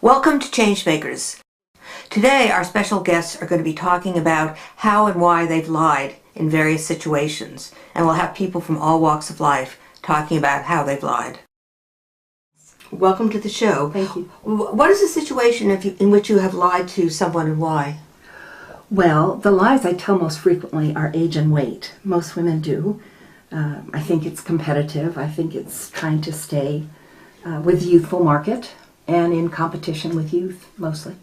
Welcome to Changemakers. Today our special guests are going to be talking about how and why they've lied in various situations, and we'll have people from all walks of life talking about how they've lied. Welcome to the show. Thank you. What is the situation in which you have lied to someone and why? Well, the lies I tell most frequently are age and weight. Most women do. I think it's competitive. I think it's trying to stay with the youthful market and in competition with youth, mostly.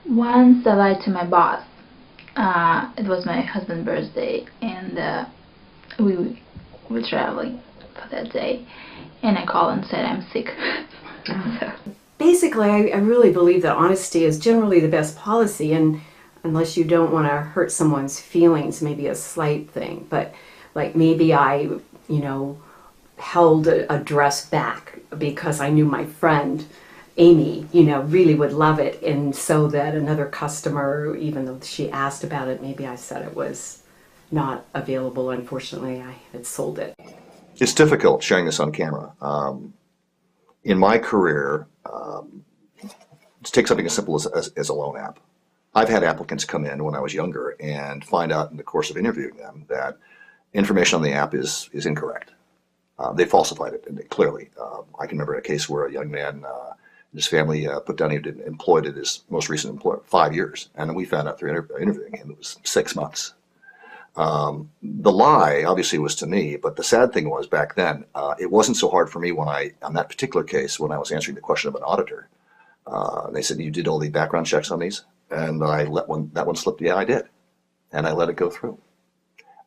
Once I lied to my boss. It was my husband's birthday, and we were traveling for that day, and I called and said I'm sick. So. Basically, I really believe that honesty is generally the best policy, and unless you don't want to hurt someone's feelings, maybe a slight thing, but like maybe I, held a dress back because I knew my friend Amy, really would love it, and so that another customer, even though she asked about it, maybe I said it was not available. Unfortunately, I had sold it. It's difficult sharing this on camera. In my career, let's take something as simple as a loan app. I've had applicants come in when I was younger and find out in the course of interviewing them that information on the app is incorrect. They falsified it clearly. I can remember a case where a young man, his family put down he'd been employed at his most recent employer 5 years, and then we found out through interviewing him it was 6 months. The lie obviously was to me, but the sad thing was back then, it wasn't so hard for me on that particular case when I was answering the question of an auditor. They said, "You did all the background checks on these?" And I let that one slip. Yeah, I did, and I let it go through.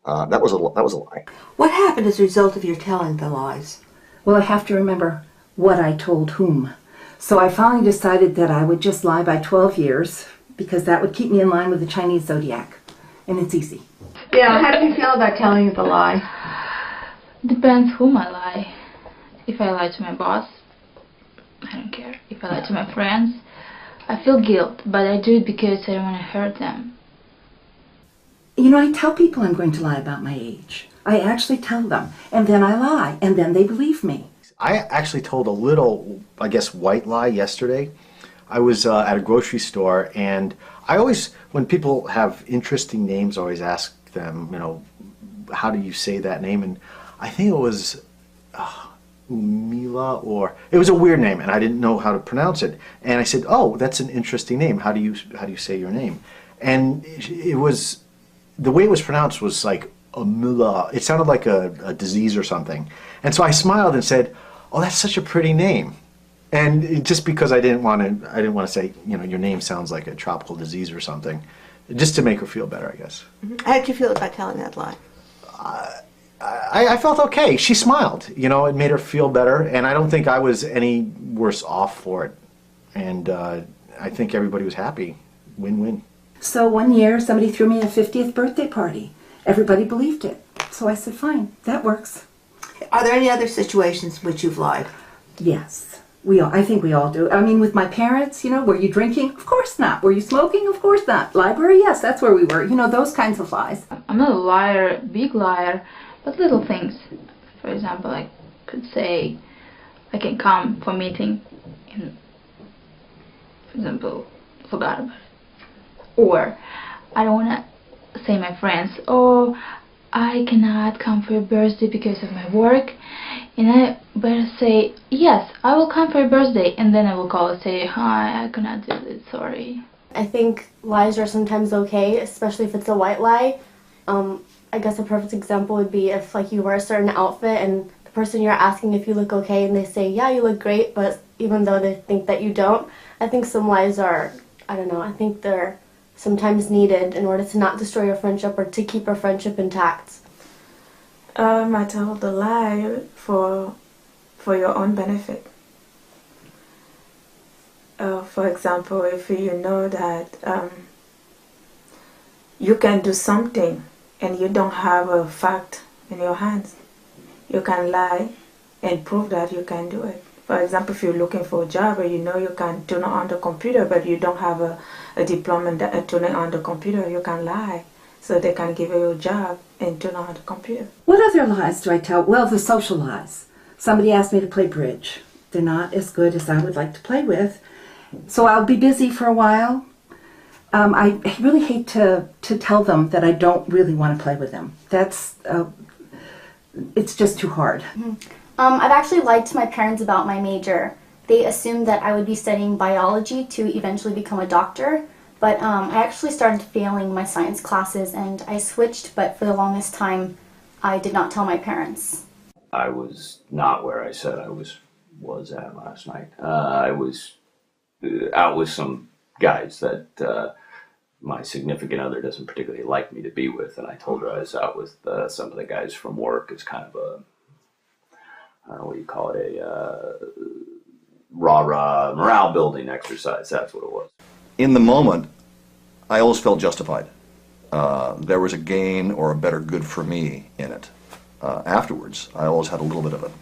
That was a lie. What happened as a result of your telling the lies? Well, I have to remember what I told whom. So I finally decided that I would just lie by 12 years because that would keep me in line with the Chinese zodiac, and it's easy. Yeah, how do you feel about telling the lie? Depends whom I lie. If I lie to my boss, I don't care. If I lie to my friends, I feel guilt, but I do it because I don't want to hurt them. I tell people I'm going to lie about my age. I actually tell them, and then I lie, and then they believe me. I actually told a little, I guess, white lie yesterday. I was at a grocery store, and I always, when people have interesting names, I always ask them, how do you say that name? And I think it was Umila, or it was a weird name, and I didn't know how to pronounce it. And I said, "Oh, that's an interesting name. How do you say your name?" And it was, the way it was pronounced was like Umila. It sounded like a disease or something. And so I smiled and said, "Oh, that's such a pretty name." And just because I didn't want to say, your name sounds like a tropical disease or something, just to make her feel better, I guess. How did you feel about telling that lie? I felt okay. She smiled. It made her feel better, and I don't think I was any worse off for it. And I think everybody was happy. Win-win. So one year, somebody threw me a 50th birthday party. Everybody believed it. So I said, fine, that works. Are there any other situations in which you've lied? Yes. I think we all do. I mean, with my parents, were you drinking? Of course not. Were you smoking? Of course not. Library? Yes, that's where we were. Those kinds of lies. I'm not a liar, big liar, but little things. For example, I could say I can come for meeting and, for example, forgot about it. Or I don't want to say my friends, "Oh, I cannot come for your birthday because of my work," and I better say, "Yes, I will come for your birthday," and then I will call and say, "Hi, I cannot do this, sorry." I think lies are sometimes okay, especially if it's a white lie. I guess a perfect example would be if you wear a certain outfit and the person you're asking if you look okay and they say, "Yeah, you look great," but even though they think that you don't. I think some lies are, I don't know, I think they're sometimes needed in order to not destroy your friendship or to keep your friendship intact. I told a lie for your own benefit. For example, if you know that you can do something and you don't have a fact in your hands, you can lie and prove that you can do it. For example, if you're looking for a job and you can turn on the computer, but you don't have a diploma that turning on the computer, you can lie so they can give you a job and turn on the computer. What other lies do I tell? Well, the social lies. Somebody asked me to play bridge. They're not as good as I would like to play with. So I'll be busy for a while. I really hate to tell them that I don't really want to play with them. It's just too hard. I've actually lied to my parents about my major. They assumed that I would be studying biology to eventually become a doctor, but I actually started failing my science classes and I switched, but for the longest time I did not tell my parents. I was not where I said I was at last night. I was out with some guys that my significant other doesn't particularly like me to be with, and I told her I was out with some of the guys from work. It's kind of a, I don't know what you call it, a rah-rah morale building exercise. That's what it was. In the moment, I always felt justified. There was a gain or a better good for me in it. Afterwards, I always had a little bit of an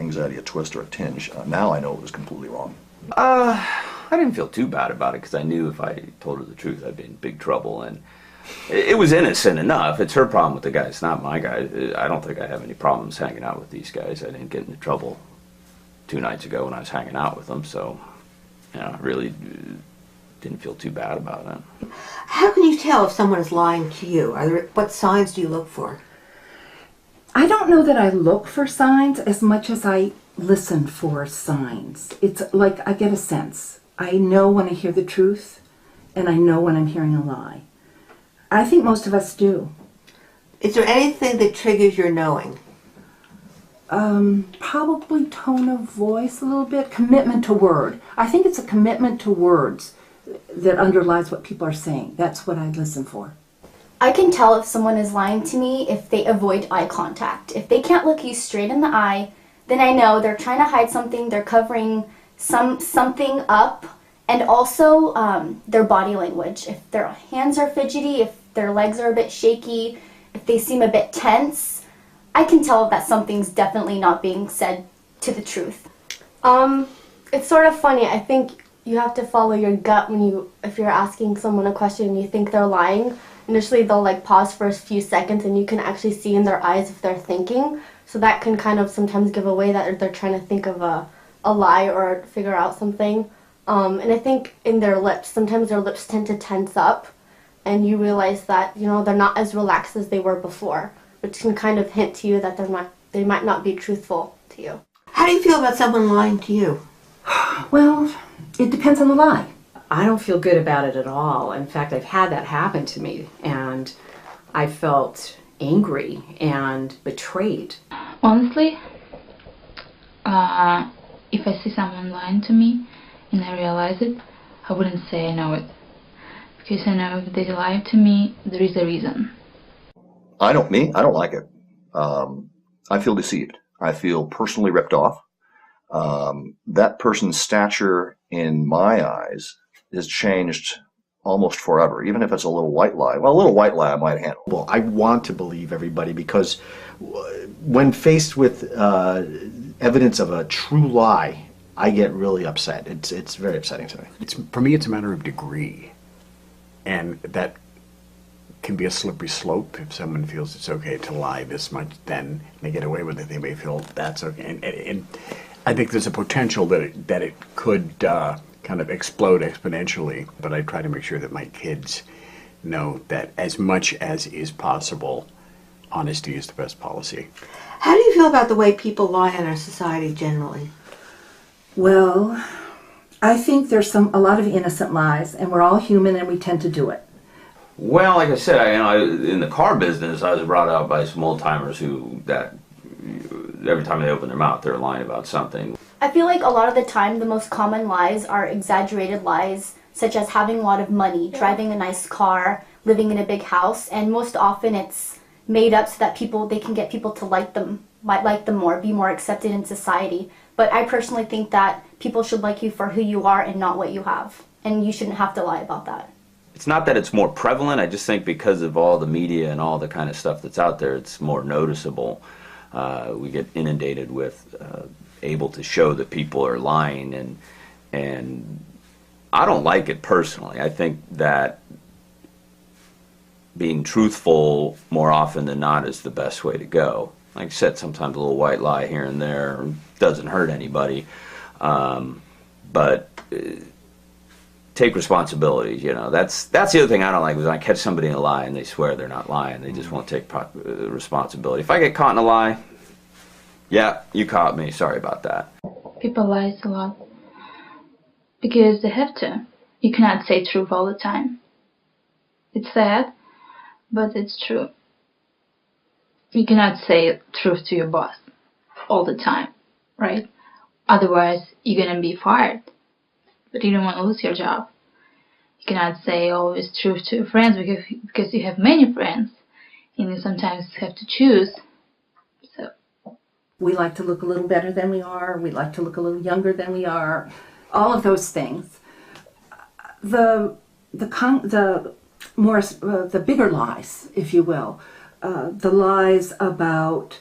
anxiety, a twist, or a tinge. Now I know it was completely wrong. I didn't feel too bad about it because I knew if I told her the truth, I'd be in big trouble. And it was innocent enough. It's her problem with the guys, not my guys. I don't think I have any problems hanging out with these guys. I didn't get into trouble 2 nights ago when I was hanging out with them. So, you know, I really didn't feel too bad about it. How can you tell if someone is lying to you? What signs do you look for? I don't know that I look for signs as much as I listen for signs. It's like I get a sense. I know when I hear the truth, and I know when I'm hearing a lie. I think most of us do. Is there anything that triggers your knowing? Probably tone of voice a little bit, commitment to word. I think it's a commitment to words that underlies what people are saying. That's what I listen for. I can tell if someone is lying to me if they avoid eye contact. If they can't look you straight in the eye, then I know they're trying to hide something, they're covering something up, and also their body language. If their hands are fidgety, if their legs are a bit shaky, if they seem a bit tense, I can tell that something's definitely not being said to the truth. It's sort of funny. I think you have to follow your gut if you're asking someone a question and you think they're lying. Initially they'll like pause for a few seconds and you can actually see in their eyes if they're thinking. So that can kind of sometimes give away that they're trying to think of a lie or figure out something. And I think in their lips, sometimes their lips tend to tense up and you realize that, you know, they're not as relaxed as they were before, which can kind of hint to you that they might not be truthful to you. How do you feel about someone lying to you? Well, it depends on the lie. I don't feel good about it at all. In fact, I've had that happen to me, and I felt angry and betrayed. Honestly, if I see someone lying to me and I realize it, I wouldn't say I know it. Because I know if they lie to me, there is a reason. I don't like it. I feel deceived. I feel personally ripped off. That person's stature in my eyes has changed almost forever, even if it's a little white lie. Well, a little white lie I might handle. Well, I want to believe everybody because when faced with evidence of a true lie, I get really upset. It's very upsetting to me. For me, it's a matter of degree, and that can be a slippery slope. If someone feels it's okay to lie this much, then they get away with it. They may feel that's okay, and I think there's a potential that it could kind of explode exponentially. But I try to make sure that my kids know that as much as is possible, honesty is the best policy. How do you feel about the way people lie in our society generally? Well, I think there's a lot of innocent lies, and we're all human and we tend to do it. Well, like I said, in the car business, I was brought out by some old timers that every time they open their mouth, they're lying about something. I feel like a lot of the time the most common lies are exaggerated lies, such as having a lot of money, driving a nice car, living in a big house, and most often it's made up so that they can get people to like them more, be more accepted in society. But I personally think that people should like you for who you are and not what you have, and you shouldn't have to lie about that. It's not that it's more prevalent, I just think because of all the media and all the kind of stuff that's out there, it's more noticeable. We get inundated with able to show that people are lying, and I don't like it personally. I think that being truthful more often than not is the best way to go. Like I said, sometimes a little white lie here and there doesn't hurt anybody. But take responsibility. That's the other thing I don't like, is when I catch somebody in a lie and they swear they're not lying. They just won't take responsibility. If I get caught in a lie, yeah, you caught me. Sorry about that. People lie a lot because they have to. You cannot say truth all the time. It's sad, but it's true. You cannot say truth to your boss all the time, right? Otherwise, you're gonna be fired. But you don't want to lose your job. You cannot say always truth to your friends because you have many friends, and you sometimes have to choose. So We like to look a little better than we are. We like to look a little younger than we are. All of those things. The bigger lies, if you will, the lies about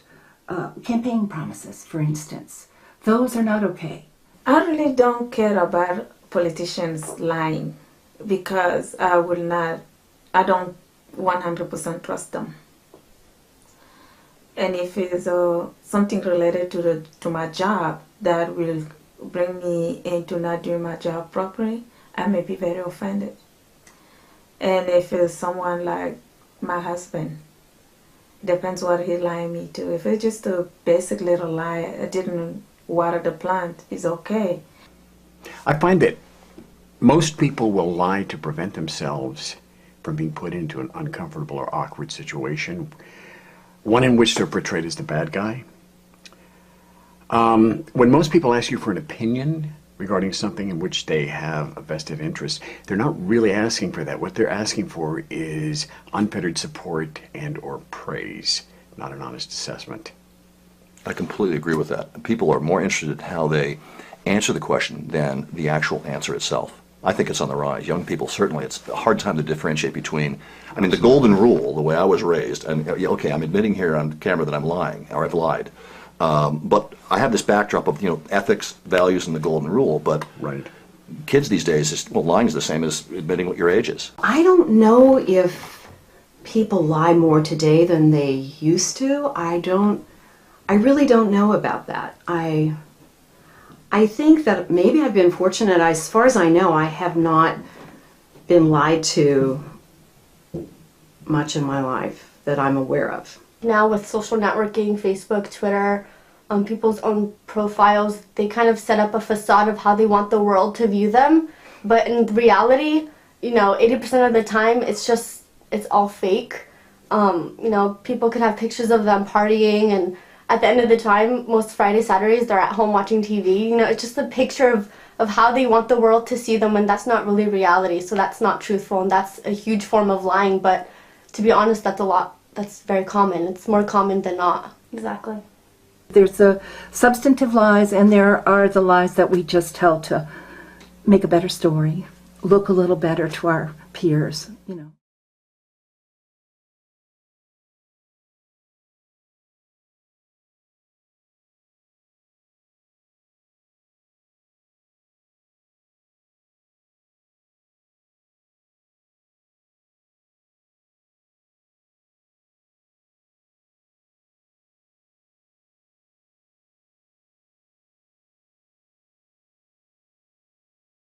campaign promises, for instance, those are not okay. I really don't care about politicians lying because I don't 100% trust them. And if it's something related to my job that will bring me into not doing my job properly, I may be very offended. And if it's someone like my husband, depends what he's lying me to. If it's just a basic little lie, I didn't water the plant, it's okay. I find that most people will lie to prevent themselves from being put into an uncomfortable or awkward situation, one in which they're portrayed as the bad guy. When most people ask you for an opinion regarding something in which they have a vested interest, they're not really asking for that. What they're asking for is unfettered support and or praise, not an honest assessment. I completely agree with that. People are more interested in how they answer the question than the actual answer itself. I think it's on the rise. Young people, certainly, it's a hard time to differentiate between, the golden rule, the way I was raised, and okay, I'm admitting here on camera that I'm lying, or I've lied. But I have this backdrop of, ethics, values, and the golden rule, but right. Kids these days, lying is the same as admitting what your age is. I don't know if people lie more today than they used to. I really don't know about that. I think that maybe I've been fortunate. As far as I know, I have not been lied to much in my life that I'm aware of. Now with social networking, Facebook, Twitter, people's own profiles, they kind of set up a facade of how they want the world to view them. But in reality, 80% of the time, it's all fake. People could have pictures of them partying, and at the end of the time, most Friday, Saturdays, they're at home watching TV. It's just a picture of how they want the world to see them, and that's not really reality. So that's not truthful, and that's a huge form of lying. But to be honest, that's very common. It's more common than not. Exactly. There's the substantive lies, and there are the lies that we just tell to make a better story, look a little better to our peers,